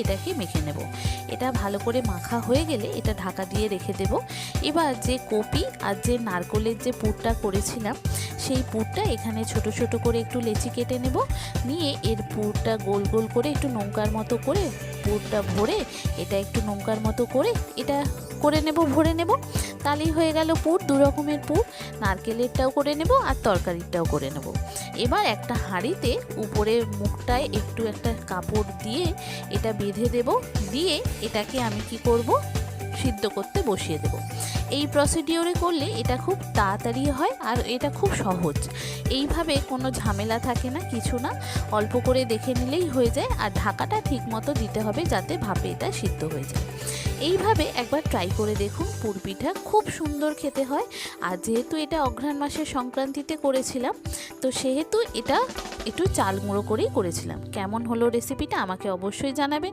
এটাকে মেখে নেব। এটা ভালো করে মাখা হয়ে গেলে এটা ঢাকা দিয়ে রেখে দেব। এবার যে কপি আর যে নারকেলের যে পুরটা করেছিলাম সেই পুরটা এখানে ছোট ছোট করে একটু লেচি কেটে নেব। নিয়ে এর পুরটা গোল গোল করে একটু নৌকার মতো করে পুরটা ভরে এটা একটু নৌকার মতো করে এটা করে নেব, ভরে নেব। তাহলেই হয়ে গেল পুর। দু রকমের পুর, নারকেলেরটাও করে নেব আর তরকারিটাও করে নেব। এবার একটা হাঁড়িতে উপরে মুখটায় একটু একটা কাপড় দিয়ে এটা বেঁধে দেব। দিয়ে এটাকে আমি কি করব, সিদ্ধ করতে বসিয়ে দেব। এই প্রসিডিওরে করলে এটা খুব তাড়াতাড়ি হয় আর এটা খুব সহজ। এইভাবে কোনো ঝামেলা থাকে না, কিছু না, অল্প করে দেখে নিলেই হয়ে যায়। আর ঢাকাটা ঠিক মতো দিতে হবে যাতে ভাপে এটা সিদ্ধ হয়ে যায়। এইভাবে একবার ট্রাই করে দেখুন, পুর পিঠা খুব সুন্দর খেতে হয়। আর যেহেতু এটা অঘ্রাণ মাসের সংক্রান্তিতে করেছিলাম, তো সেহেতু এটা একটু চাল গুঁড়ো করেই করেছিলাম। কেমন হলো রেসিপিটা আমাকে অবশ্যই জানাবেন।